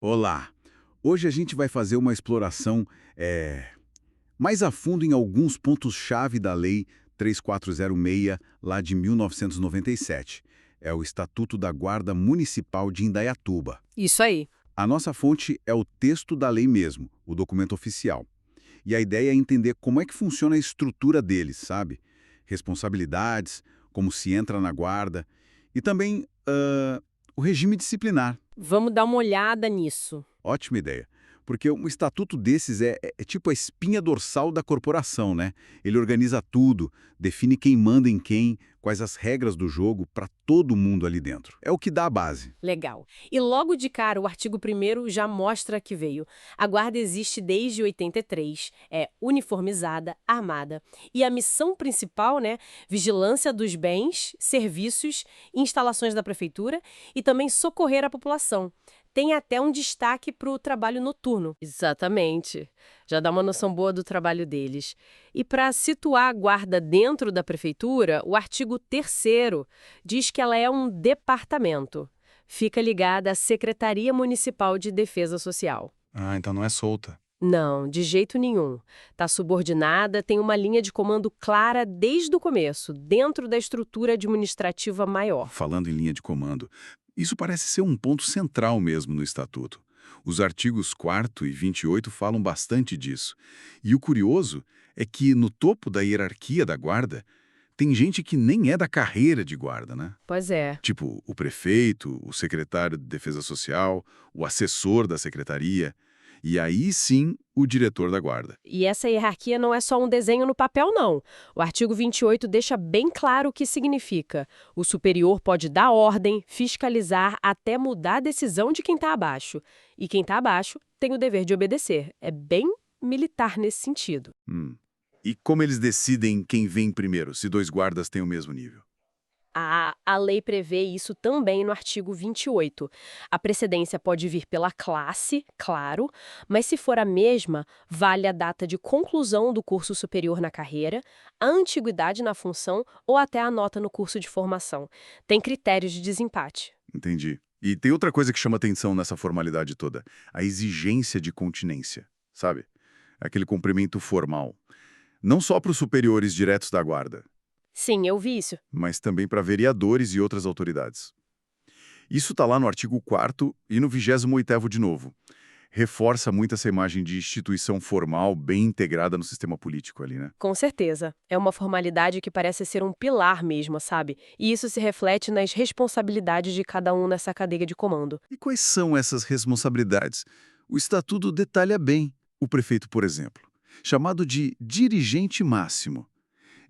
Olá! Hoje a gente vai fazer uma exploração mais a fundo em alguns pontos-chave da Lei 3406, lá de 1997. É o Estatuto da Guarda Municipal de Indaiatuba. Isso aí. A nossa fonte é o texto da lei mesmo, o documento oficial. E a ideia é entender como é que funciona a estrutura deles, sabe? Responsabilidades, como se entra na guarda, e também o regime disciplinar. Vamos dar uma olhada nisso. Ótima ideia. Porque um estatuto desses é tipo a espinha dorsal da corporação, né? Ele organiza tudo, define quem manda em quem, quais as regras do jogo para todo mundo ali dentro. É o que dá a base. Legal. E logo de cara, o artigo 1º já mostra que veio. A guarda existe desde 83, é uniformizada, armada. E a missão principal, né, vigilância dos bens, serviços e instalações da prefeitura e também socorrer a população. Tem até um destaque para o trabalho noturno. Exatamente. Já dá uma noção boa do trabalho deles. E para situar a guarda dentro da prefeitura, o artigo 3º diz que ela é um departamento. Fica ligada à Secretaria Municipal de Defesa Social. Ah, então não é solta. Não, de jeito nenhum. Está subordinada, tem uma linha de comando clara desde o começo, dentro da estrutura administrativa maior. Falando em linha de comando, isso parece ser um ponto central mesmo no Estatuto. Os artigos 4º e 28 falam bastante disso. E o curioso é que no topo da hierarquia da guarda, tem gente que nem é da carreira de guarda, né? Pois é. Tipo o prefeito, o secretário de Defesa Social, o assessor da secretaria, e aí sim o diretor da guarda. E essa hierarquia não é só um desenho no papel, não. O artigo 28 deixa bem claro o que significa. O superior pode dar ordem, fiscalizar, até mudar a decisão de quem está abaixo. E quem está abaixo tem o dever de obedecer. É bem militar nesse sentido. E como eles decidem quem vem primeiro, se dois guardas têm o mesmo nível? A lei prevê isso também no artigo 28. A precedência pode vir pela classe, claro, mas se for a mesma, vale a data de conclusão do curso superior na carreira, a antiguidade na função ou até a nota no curso de formação. Tem critérios de desempate. Entendi. E tem outra coisa que chama atenção nessa formalidade toda, a exigência de continência, sabe? Aquele cumprimento formal. Não só para os superiores diretos da guarda, Sim, eu vi isso. mas também para vereadores e outras autoridades. Isso está lá no artigo 4º e no 28º de novo. Reforça muito essa imagem de instituição formal bem integrada no sistema político ali, né? Com certeza. É uma formalidade que parece ser um pilar mesmo, sabe? E isso se reflete nas responsabilidades de cada um nessa cadeia de comando. E quais são essas responsabilidades? O Estatuto detalha bem. O prefeito, por exemplo, chamado de dirigente máximo.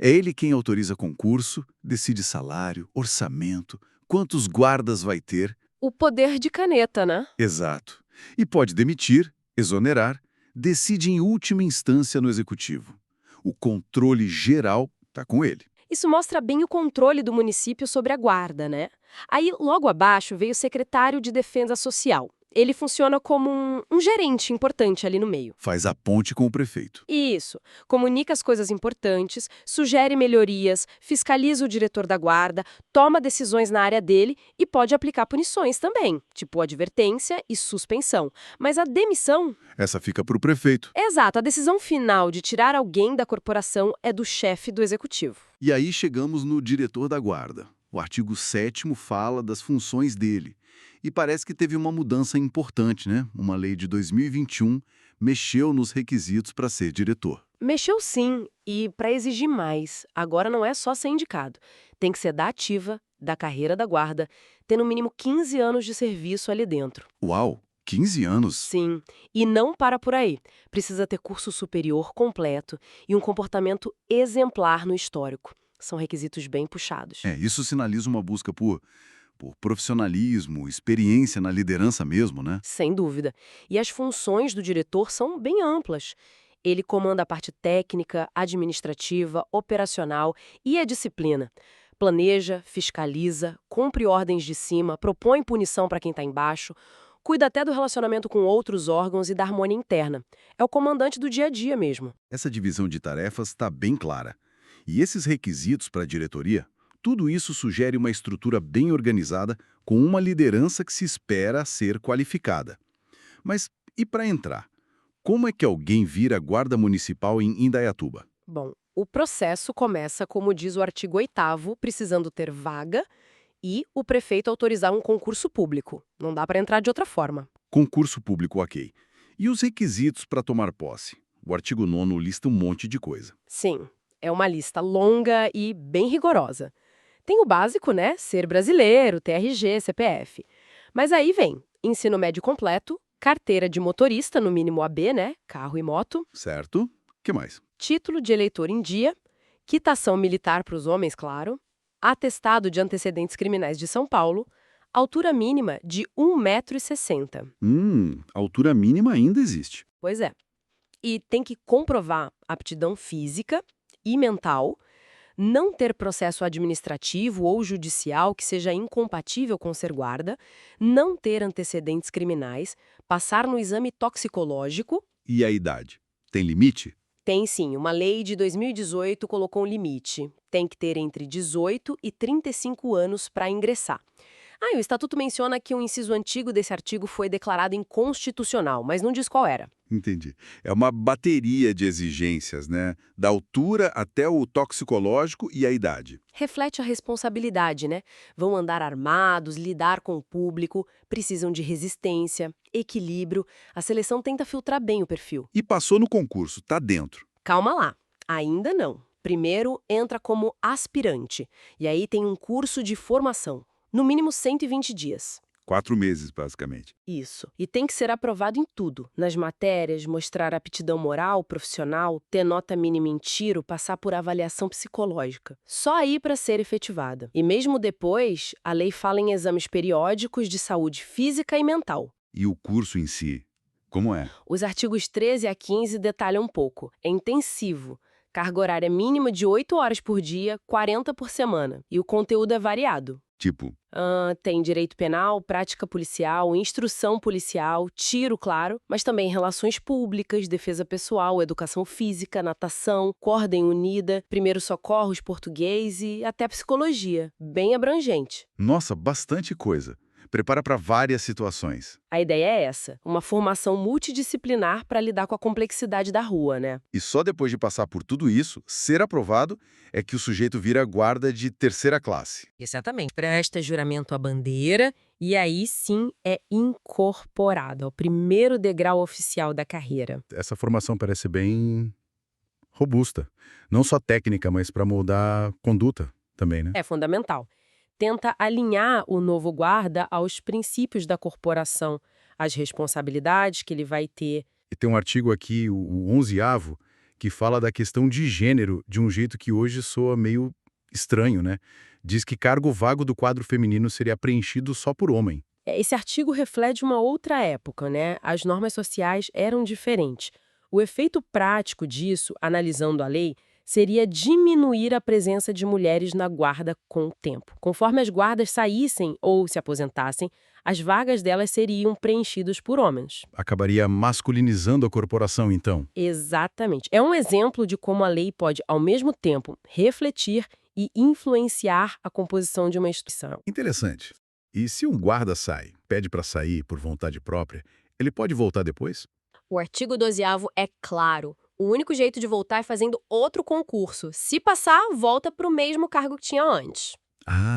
É ele quem autoriza concurso, decide salário, orçamento, quantos guardas vai ter. O poder de caneta, né? Exato. E pode demitir, exonerar, decide em última instância no executivo. O controle geral está com ele. Isso mostra bem o controle do município sobre a guarda, né? Aí, logo abaixo, veio o secretário de Defesa Social. Ele funciona como um gerente importante ali no meio. Faz a ponte com o prefeito. Isso. Comunica as coisas importantes, sugere melhorias, fiscaliza o diretor da guarda, toma decisões na área dele e pode aplicar punições também, tipo advertência e suspensão. Mas a demissão... Essa fica para o prefeito. Exato, a decisão final de tirar alguém da corporação é do chefe do executivo. E aí chegamos no diretor da guarda. O artigo 7º fala das funções dele. E parece que teve uma mudança importante, né? Uma lei de 2021 mexeu nos requisitos para ser diretor. Mexeu sim, e para exigir mais. Agora não é só ser indicado. Tem que ser da ativa, da carreira da guarda, ter no mínimo 15 anos de serviço ali dentro. Uau, 15 anos? Sim, e não para por aí. Precisa ter curso superior completo e um comportamento exemplar no histórico. São requisitos bem puxados. Isso sinaliza uma busca por profissionalismo, experiência na liderança mesmo, né? Sem dúvida. E as funções do diretor são bem amplas. Ele comanda a parte técnica, administrativa, operacional e a disciplina. Planeja, fiscaliza, cumpre ordens de cima, propõe punição para quem está embaixo, cuida até do relacionamento com outros órgãos e da harmonia interna. É o comandante do dia a dia mesmo. Essa divisão de tarefas está bem clara. E esses requisitos para a diretoria, tudo isso sugere uma estrutura bem organizada, com uma liderança que se espera ser qualificada. Mas e para entrar? Como é que alguém vira guarda municipal em Indaiatuba? Bom, o processo começa, como diz o artigo 8º, precisando ter vaga e o prefeito autorizar um concurso público. Não dá para entrar de outra forma. Concurso público, ok. E os requisitos para tomar posse? O artigo 9º lista um monte de coisa. Sim, é uma lista longa e bem rigorosa. Tem o básico, né? Ser brasileiro, TRG, CPF. Mas aí vem ensino médio completo, carteira de motorista, no mínimo AB, né? Carro e moto, Certo? Que mais? título de eleitor em dia, quitação militar para os homens, claro, atestado de antecedentes criminais de São Paulo, altura mínima de 1,60 m. A altura mínima ainda existe. Pois é. E tem que comprovar aptidão física e mental, não ter processo administrativo ou judicial que seja incompatível com ser guarda, não ter antecedentes criminais, passar no exame toxicológico. E a idade? Tem limite? Tem sim, uma lei de 2018 colocou um limite. Tem que ter entre 18 e 35 anos para ingressar. E o Estatuto menciona que um inciso antigo desse artigo foi declarado inconstitucional, mas não diz qual era. Entendi. É uma bateria de exigências, né? Da altura até o toxicológico e a idade. Reflete a responsabilidade, né? Vão andar armados, lidar com o público, precisam de resistência, equilíbrio. A seleção tenta filtrar bem o perfil. E passou no concurso, tá dentro. Calma lá, ainda não. Primeiro entra como aspirante, e aí tem um curso de formação, no mínimo 120 dias. 4 meses, basicamente. Isso. E tem que ser aprovado em tudo. Nas matérias, mostrar aptidão moral, profissional, ter nota mínima em tiro, passar por avaliação psicológica. Só aí para ser efetivada. E mesmo depois, a lei fala em exames periódicos de saúde física e mental. E o curso em si, como é? Os artigos 13 a 15 detalham um pouco. É intensivo. Carga horária mínima de 8 horas por dia, 40 por semana. E o conteúdo é variado. Tipo, Tem direito penal, prática policial, instrução policial, tiro, claro, mas também relações públicas, defesa pessoal, educação física, natação, ordem unida, primeiros socorros, português e até psicologia. Bem abrangente. nossa, bastante coisa. Prepara para várias situações. A ideia é essa, uma formação multidisciplinar para lidar com a complexidade da rua, né? E só depois de passar por tudo isso, ser aprovado, é que o sujeito vira guarda de terceira classe. Exatamente. Presta juramento à bandeira e aí sim é incorporado ao primeiro degrau oficial da carreira. Essa formação parece bem robusta. Não só técnica, mas para moldar conduta também, né? É fundamental. Tenta alinhar o novo guarda aos princípios da corporação, as responsabilidades que ele vai ter. E tem um artigo aqui, o 11º, que fala da questão de gênero de um jeito que hoje soa meio estranho, né? Diz que cargo vago do quadro feminino seria preenchido só por homem. Esse artigo reflete uma outra época, né? As normas sociais eram diferentes. O efeito prático disso, analisando a lei, seria diminuir a presença de mulheres na guarda com o tempo. Conforme as guardas saíssem ou se aposentassem, as vagas delas seriam preenchidas por homens. Acabaria masculinizando a corporação, então. Exatamente. É um exemplo de como a lei pode, ao mesmo tempo, refletir e influenciar a composição de uma instituição. Interessante. E se um guarda sai, pede para sair por vontade própria, ele pode voltar depois? O artigo 12º é claro. O único jeito de voltar é fazendo outro concurso. Se passar, volta para o mesmo cargo que tinha antes.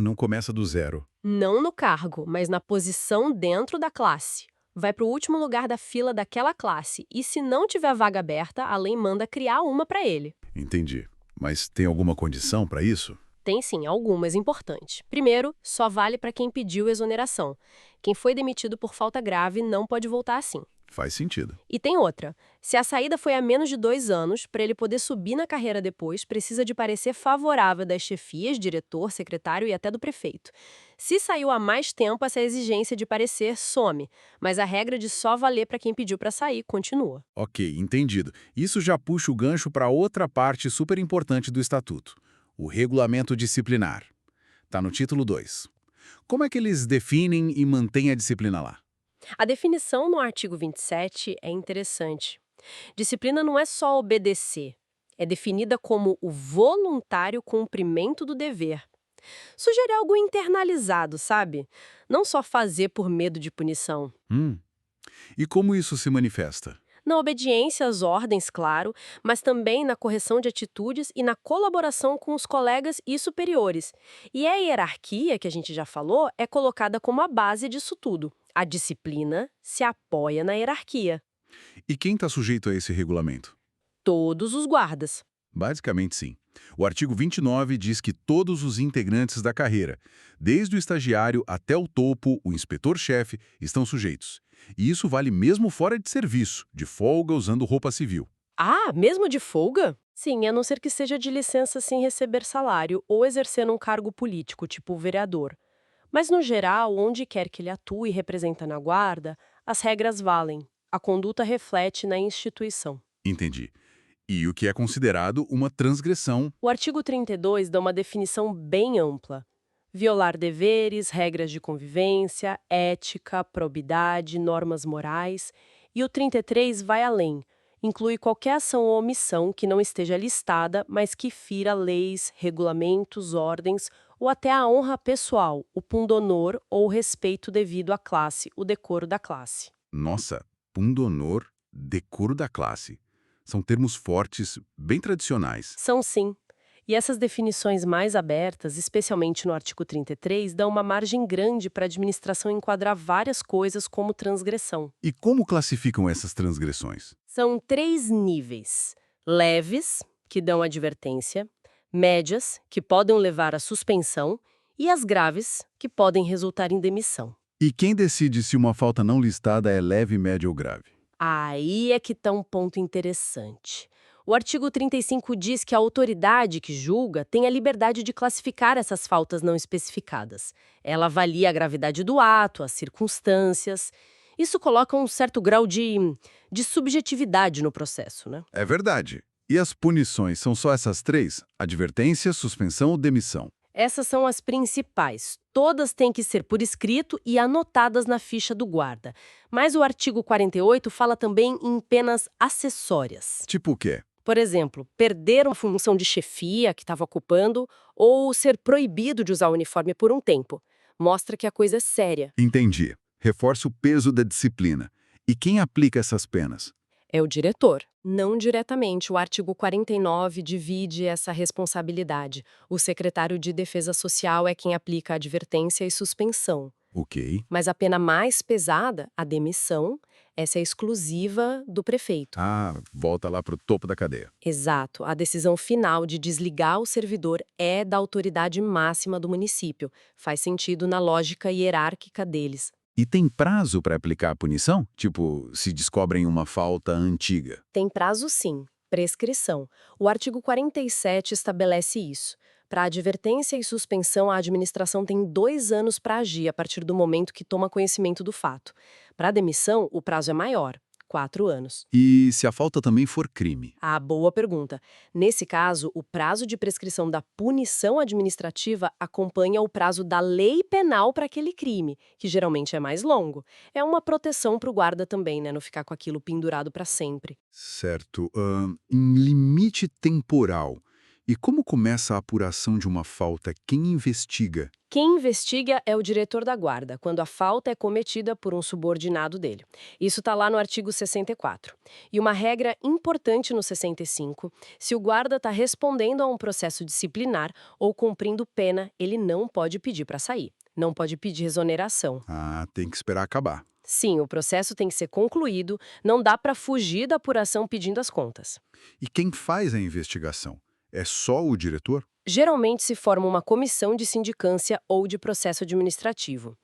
Não começa do zero. Não no cargo, mas na posição dentro da classe. Vai para o último lugar da fila daquela classe e, se não tiver vaga aberta, a lei manda criar uma para ele. Entendi. Mas tem alguma condição para isso? Tem sim, algumas importantes. Primeiro, só vale para quem pediu exoneração. Quem foi demitido por falta grave não pode voltar assim. Faz sentido. E tem outra. Se a saída foi há menos de 2 anos, para ele poder subir na carreira depois, precisa de parecer favorável das chefias, diretor, secretário e até do prefeito. Se saiu há mais tempo, essa exigência de parecer some, mas a regra de só valer para quem pediu para sair continua. Ok, entendido. Isso já puxa o gancho para outra parte super importante do Estatuto. O regulamento disciplinar. Está no título 2. Como é que eles definem e mantêm a disciplina lá? A definição no artigo 27 é interessante. Disciplina não é só obedecer, é definida como o voluntário cumprimento do dever. Sugere algo internalizado, sabe? Não só fazer por medo de punição. E como isso se manifesta? Na obediência às ordens, claro, mas também na correção de atitudes e na colaboração com os colegas e superiores. E a hierarquia, que a gente já falou, é colocada como a base disso tudo. A disciplina se apoia na hierarquia. E quem está sujeito a esse regulamento? Todos os guardas. Basicamente, sim. O artigo 29 diz que todos os integrantes da carreira, desde o estagiário até o topo, o inspetor-chefe, estão sujeitos. E isso vale mesmo fora de serviço, de folga usando roupa civil. Ah, mesmo de folga? Sim, a não ser que seja de licença sem receber salário ou exercendo um cargo político, tipo vereador. Mas, no geral, onde quer que ele atue e representa na guarda, as regras valem. A conduta reflete na instituição. Entendi. E o que é considerado uma transgressão. O artigo 32 dá uma definição bem ampla. Violar deveres, regras de convivência, ética, probidade, normas morais. E o 33 vai além. Inclui qualquer ação ou omissão que não esteja listada, mas que fira leis, regulamentos, ordens ou até a honra pessoal, o pundonor ou o respeito devido à classe, o decoro da classe. Nossa, pundonor, decoro da classe. São termos fortes, bem tradicionais. São sim. E essas definições mais abertas, especialmente no artigo 33, dão uma margem grande para a administração enquadrar várias coisas como transgressão. E como classificam essas transgressões? São 3 níveis: leves, que dão advertência, médias, que podem levar à suspensão, e as graves, que podem resultar em demissão. E quem decide se uma falta não listada é leve, média ou grave? Aí é que está um ponto interessante. O artigo 35 diz que a autoridade que julga tem a liberdade de classificar essas faltas não especificadas. Ela avalia a gravidade do ato, as circunstâncias. Isso coloca um certo grau de subjetividade no processo, né? É verdade. E as punições são só essas 3? Advertência, suspensão ou demissão? Essas são as principais. Todas têm que ser por escrito e anotadas na ficha do guarda. Mas o artigo 48 fala também em penas acessórias. Tipo o quê? Por exemplo, perder uma função de chefia que estava ocupando ou ser proibido de usar o uniforme por um tempo. Mostra que a coisa é séria. Entendi. Reforça o peso da disciplina. E quem aplica essas penas? É o diretor. Não diretamente, o artigo 49 divide essa responsabilidade. O secretário de Defesa Social é quem aplica a advertência e suspensão. Ok. Mas a pena mais pesada, a demissão, essa é exclusiva do prefeito. Ah, volta lá para o topo da cadeia. Exato. A decisão final de desligar o servidor é da autoridade máxima do município. Faz sentido na lógica hierárquica deles. E tem prazo para aplicar a punição? Tipo, se descobrem uma falta antiga. Tem prazo sim, prescrição. O artigo 47 estabelece isso. Para advertência e suspensão, a administração tem 2 anos para agir a partir do momento que toma conhecimento do fato. Para demissão, o prazo é maior, 4 anos. E se a falta também for crime? Ah, boa pergunta. Nesse caso, o prazo de prescrição da punição administrativa acompanha o prazo da lei penal para aquele crime, que geralmente é mais longo. É uma proteção para o guarda também, né? Não ficar com aquilo pendurado para sempre. Certo. Em limite temporal. E como começa a apuração de uma falta? Quem investiga? Quem investiga é o diretor da guarda, quando a falta é cometida por um subordinado dele. Isso está lá no artigo 64. E uma regra importante no 65, se o guarda está respondendo a um processo disciplinar ou cumprindo pena, ele não pode pedir para sair. Não pode pedir exoneração. Ah, tem que esperar acabar. Sim, o processo tem que ser concluído, não dá para fugir da apuração pedindo as contas. E quem faz a investigação? É só o diretor? Geralmente se forma uma comissão de sindicância ou de processo administrativo.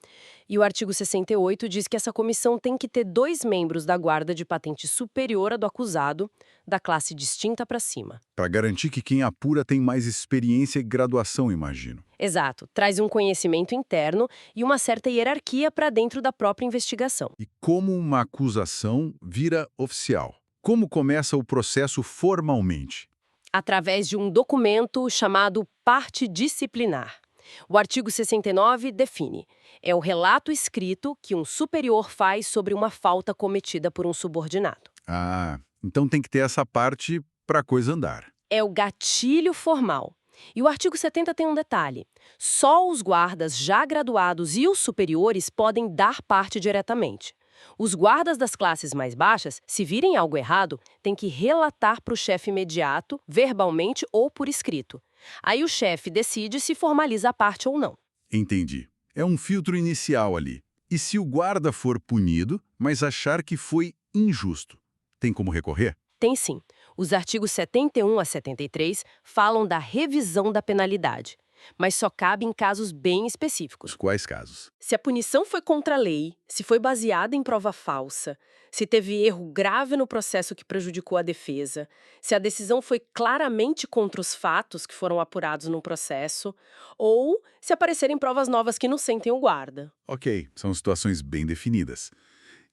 E o artigo 68 diz que essa comissão tem que ter 2 membros da guarda de patente superior à do acusado, da classe distinta para cima. Para garantir que quem apura tem mais experiência e graduação, imagino. Exato, traz um conhecimento interno e uma certa hierarquia para dentro da própria investigação. E como uma acusação vira oficial? Como começa o processo formalmente? Através de um documento chamado parte disciplinar. O artigo 69 define: é o relato escrito que um superior faz sobre uma falta cometida por um subordinado. Ah, então tem que ter essa parte para a coisa andar. É o gatilho formal. E o artigo 70 tem um detalhe: só os guardas já graduados e os superiores podem dar parte diretamente. Os guardas das classes mais baixas, se virem algo errado, têm que relatar para o chefe imediato, verbalmente ou por escrito. Aí o chefe decide se formaliza a parte ou não. Entendi. É um filtro inicial ali. E se o guarda for punido, mas achar que foi injusto, tem como recorrer? Tem sim. Os artigos 71 a 73 falam da revisão da penalidade, mas só cabe em casos bem específicos. Quais casos? Se a punição foi contra a lei, se foi baseada em prova falsa, se teve erro grave no processo que prejudicou a defesa, se a decisão foi claramente contra os fatos que foram apurados no processo, ou se aparecerem provas novas que inocentem o guarda. Ok, são situações bem definidas.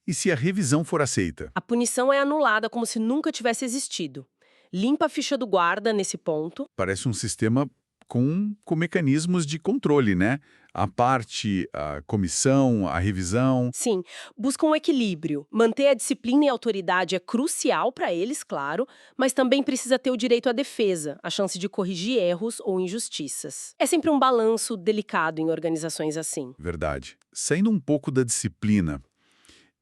E se a revisão for aceita? A punição é anulada como se nunca tivesse existido. Limpa a ficha do guarda nesse ponto. Parece um sistema com mecanismos de controle, né? A parte, a comissão, a revisão. Sim, buscam um equilíbrio. Manter a disciplina e a autoridade é crucial para eles, claro, mas também precisa ter o direito à defesa, a chance de corrigir erros ou injustiças. É sempre um balanço delicado em organizações assim. Verdade. Saindo um pouco da disciplina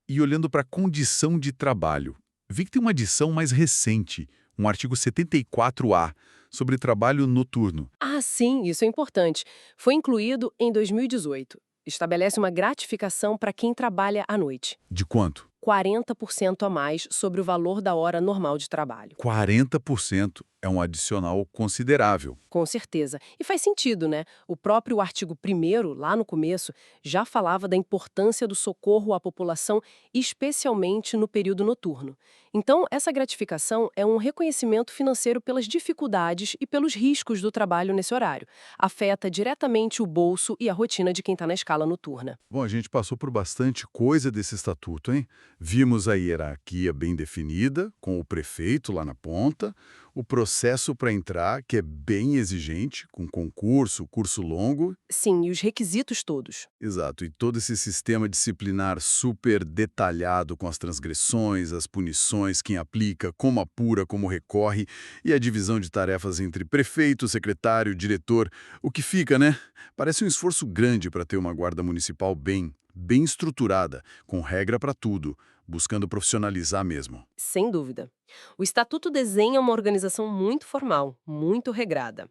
e olhando para a condição de trabalho, vi que tem uma adição mais recente, um artigo 74A, sobre trabalho noturno. Ah, sim, isso é importante. Foi incluído em 2018. Estabelece uma gratificação para quem trabalha à noite. De quanto? 40% a mais sobre o valor da hora normal de trabalho. 40% é um adicional considerável. Com certeza. E faz sentido, né? O próprio artigo 1º, lá no começo, já falava da importância do socorro à população, especialmente no período noturno. Então, essa gratificação é um reconhecimento financeiro pelas dificuldades e pelos riscos do trabalho nesse horário. Afeta diretamente o bolso e a rotina de quem está na escala noturna. Bom, a gente passou por bastante coisa desse estatuto, hein? Vimos a hierarquia bem definida, com o prefeito lá na ponta, o processo para entrar, que é bem exigente, com concurso, curso longo. Sim, e os requisitos todos. Exato, e todo esse sistema disciplinar super detalhado com as transgressões, as punições, quem aplica, como apura, como recorre, e a divisão de tarefas entre prefeito, secretário, diretor. O que fica, né? Parece um esforço grande para ter uma guarda municipal bem estruturada, com regra para tudo, buscando profissionalizar mesmo. Sem dúvida. O Estatuto desenha uma organização muito formal, muito regrada.